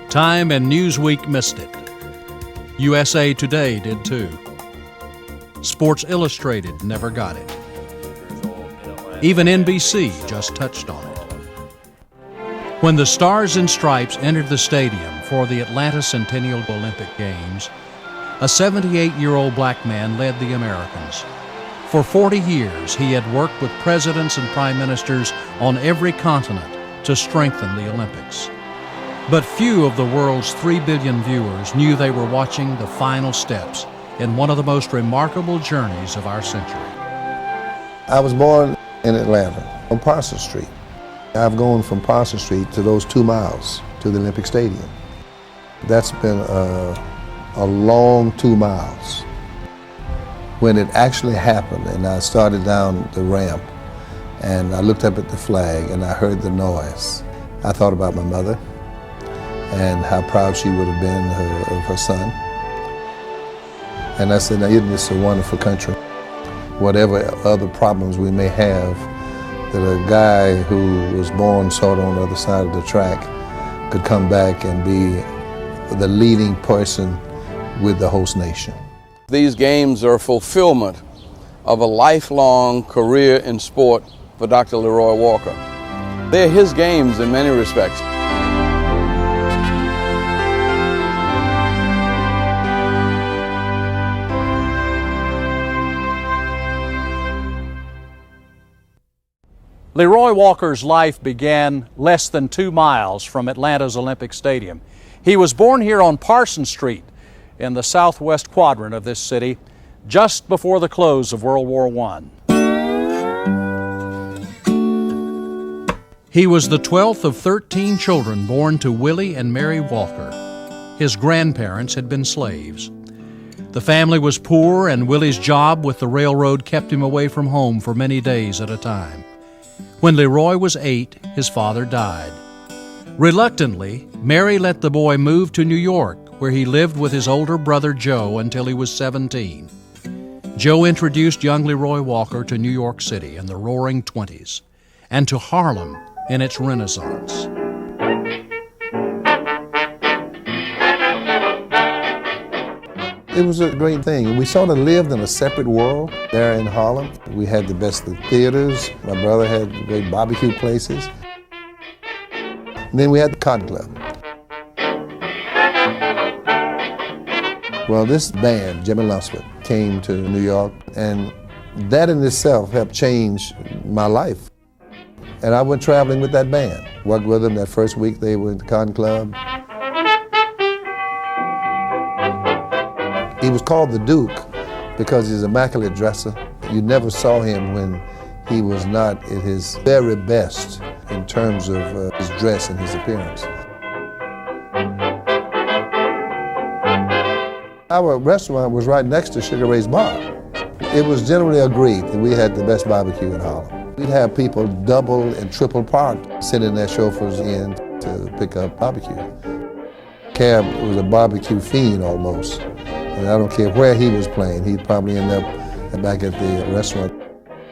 Time and Newsweek missed it. USA Today did too. Sports Illustrated never got it. Even NBC just touched on it. When the Stars and Stripes entered the stadium for the Atlanta Centennial Olympic Games, a 78-year-old black man led the Americans. For 40 years, he had worked with presidents and prime ministers on every continent to strengthen the Olympics. But few of the world's 3 billion viewers knew they were watching the final steps in one of the most remarkable journeys of our century. I was born in Atlanta on Parsons Street. I've gone from Parsons Street to those 2 miles to the Olympic Stadium. That's been a long 2 miles. When it actually happened and I started down the ramp and I looked up at the flag and I heard the noise, I thought about my mother and how proud she would have been of her son. And I said, now isn't this a wonderful country? Whatever other problems we may have, that a guy who was born sort of on the other side of the track could come back and be the leading person with the host nation. These games are a fulfillment of a lifelong career in sport for Dr. LeRoy Walker. They're his games in many respects. LeRoy Walker's life began less than 2 miles from Atlanta's Olympic Stadium. He was born here on Parsons Street in the southwest quadrant of this city just before the close of World War I. He was the 12th of 13 children born to Willie and Mary Walker. His grandparents had been slaves. The family was poor, and Willie's job with the railroad kept him away from home for many days at a time. When LeRoy was 8, his father died. Reluctantly, Mary let the boy move to New York, where he lived with his older brother Joe until he was 17. Joe introduced young LeRoy Walker to New York City in the Roaring '20s and to Harlem in its Renaissance. It was a great thing. We sort of lived in a separate world there in Harlem. We had the best of theaters. My brother had great barbecue places. And then we had the Cotton Club. Well, this band, Jimmy Lunsford, came to New York, and that in itself helped change my life. And I went traveling with that band. Worked with them that first week they were at the Cotton Club. He was called the Duke because he's an immaculate dresser. You never saw him when he was not at his very best in terms of his dress and his appearance. Our restaurant was right next to Sugar Ray's Bar. It was generally agreed that we had the best barbecue in Harlem. We'd have people double and triple parked, sending their chauffeurs in to pick up barbecue. Cab was a barbecue fiend almost. And I don't care where he was playing, he'd probably end up back at the restaurant.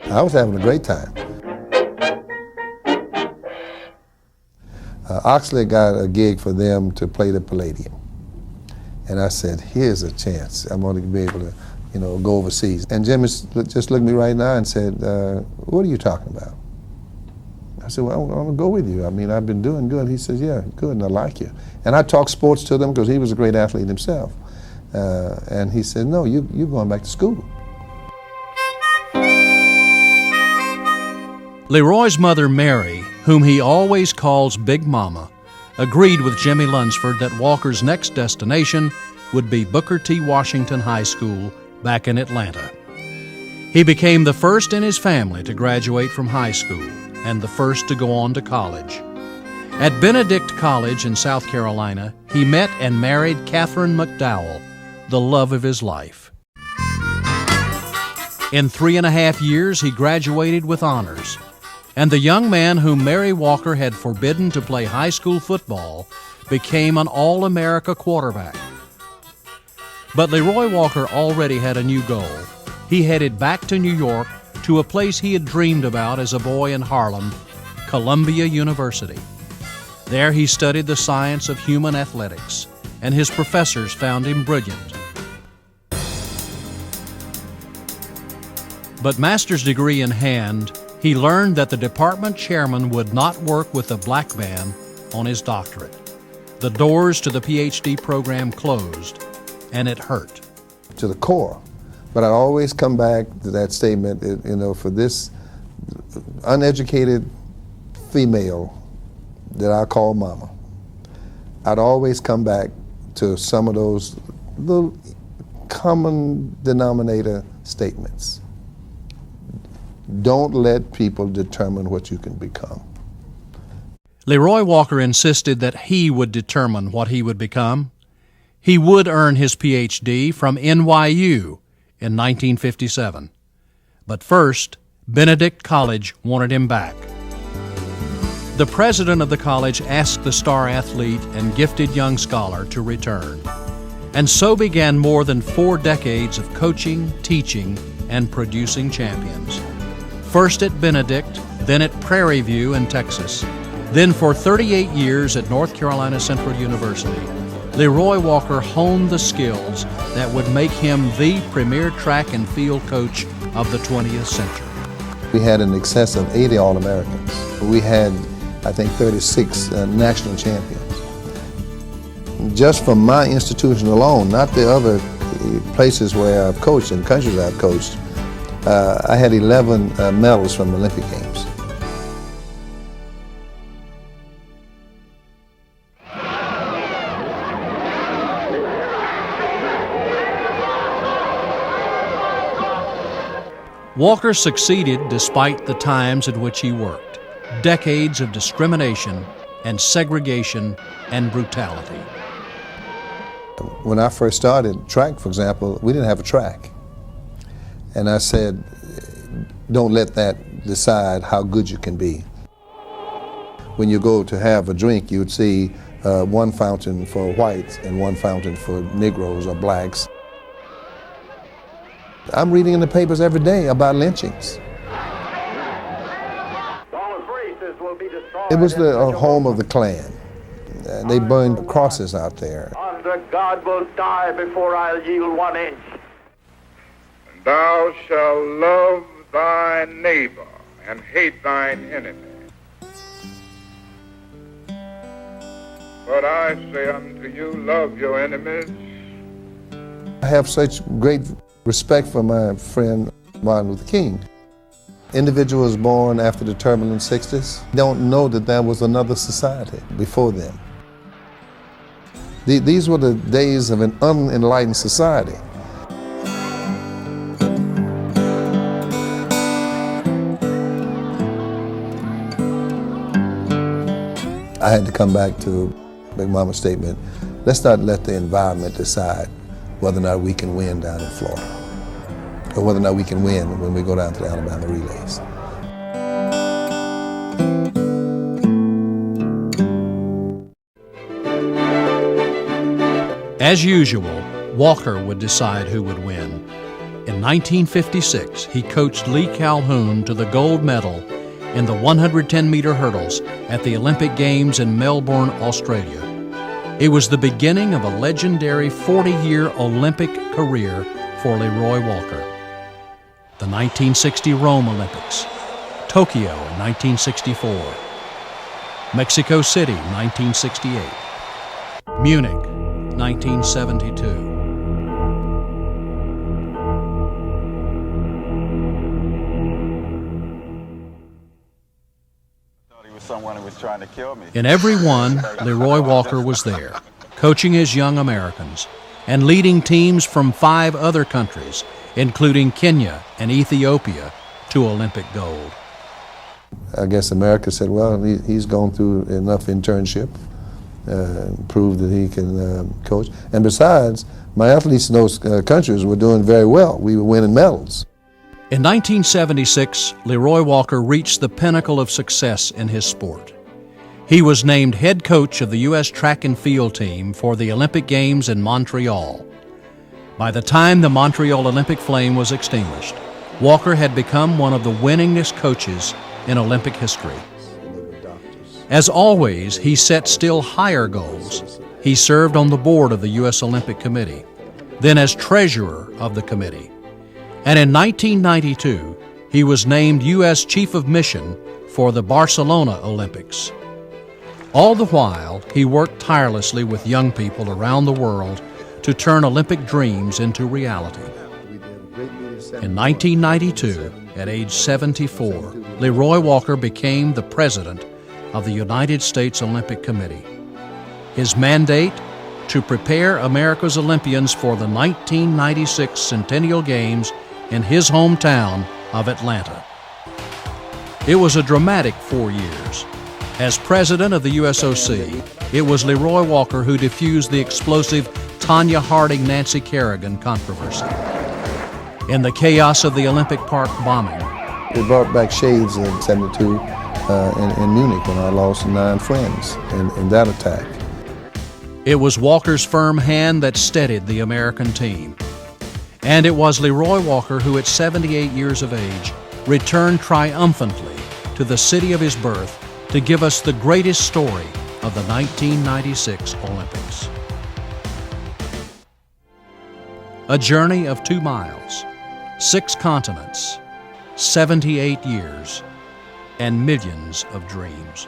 I was having a great time. Oxley got a gig for them to play the Palladium. And I said, here's a chance. I'm going to be able to, go overseas. And Jimmy just looked at me right now and said, what are you talking about? I said, well, I'm going to go with you. I mean, I've been doing good. He says, yeah, good, and I like you. And I talked sports to them because he was a great athlete himself. And he said, no, you're going back to school. LeRoy's mother, Mary, whom he always calls Big Mama, agreed with Jimmy Lunsford that Walker's next destination would be Booker T. Washington High School back in Atlanta. He became the first in his family to graduate from high school and the first to go on to college. At Benedict College in South Carolina, he met and married Catherine McDowell, the love of his life. In 3.5 years, he graduated with honors, and the young man whom Mary Walker had forbidden to play high school football became an All-America quarterback. But LeRoy Walker already had a new goal. He headed back to New York to a place he had dreamed about as a boy in Harlem, Columbia University. There he studied the science of human athletics, and his professors found him brilliant. But master's degree in hand, he learned that the department chairman would not work with a black man on his doctorate. The doors to the PhD program closed, and it hurt. To the core. But I always come back to that statement, for this uneducated female that I call mama, I'd always come back to some of those little common denominator statements. Don't let people determine what you can become. LeRoy Walker insisted that he would determine what he would become. He would earn his PhD from NYU in 1957. But first, Benedict College wanted him back. The president of the college asked the star athlete and gifted young scholar to return. And so began more than 4 decades of coaching, teaching, and producing champions. First at Benedict, then at Prairie View in Texas, then for 38 years at North Carolina Central University, LeRoy Walker honed the skills that would make him the premier track and field coach of the 20th century. We had in excess of 80 All-Americans. We had, I think, 36 national champions. Just from my institution alone, not the other places where I've coached and countries I've coached, I had 11 medals from the Olympic Games. Walker succeeded despite the times in which he worked. Decades of discrimination and segregation and brutality. When I first started track, for example, we didn't have a track. And I said, don't let that decide how good you can be. When you go to have a drink, you would see one fountain for whites and one fountain for Negroes or blacks. I'm reading in the papers every day about lynchings. It was the home of the Klan. They burned crosses out there. Under God will die before I'll yield 1 inch. Thou shalt love thy neighbor and hate thine enemy. But I say unto you, love your enemies. I have such great respect for my friend Martin Luther King. Individuals born after the turbulent 60s don't know that there was another society before them. These were the days of an unenlightened society. I had to come back to Big Mama's statement. Let's not let the environment decide whether or not we can win down in Florida, or whether or not we can win when we go down to the Alabama relays. As usual, Walker would decide who would win. In 1956, he coached Lee Calhoun to the gold medal in the 110-meter hurdles at the Olympic Games in Melbourne, Australia. It was the beginning of a legendary 40-year Olympic career for LeRoy Walker. The 1960 Rome Olympics, Tokyo in 1964, Mexico City 1968, Munich 1972. Someone who was trying to kill me. In every one, LeRoy Walker was there, coaching his young Americans and leading teams from 5 other countries, including Kenya and Ethiopia, to Olympic gold. I guess America said, well, he's gone through enough internship, proved that he can coach. And besides, my athletes in those countries were doing very well. We were winning medals. In 1976, LeRoy Walker reached the pinnacle of success in his sport. He was named head coach of the U.S. track and field team for the Olympic Games in Montreal. By the time the Montreal Olympic flame was extinguished, Walker had become one of the winningest coaches in Olympic history. As always, he set still higher goals. He served on the board of the U.S. Olympic Committee, then as treasurer of the committee. And in 1992, he was named U.S. Chief of Mission for the Barcelona Olympics. All the while, he worked tirelessly with young people around the world to turn Olympic dreams into reality. In 1992, at age 74, LeRoy Walker became the president of the United States Olympic Committee. His mandate? To prepare America's Olympians for the 1996 Centennial Games in his hometown of Atlanta. It was a dramatic 4 years. As president of the USOC, it was LeRoy Walker who diffused the explosive Tanya Harding-Nancy Kerrigan controversy. In the chaos of the Olympic Park bombing, It brought back shades in '72 in Munich when I lost 9 friends in that attack. it was Walker's firm hand that steadied the American team. And it was LeRoy Walker who, at 78 years of age, returned triumphantly to the city of his birth to give us the greatest story of the 1996 Olympics. A journey of 2 miles, 6 continents, 78 years, and millions of dreams.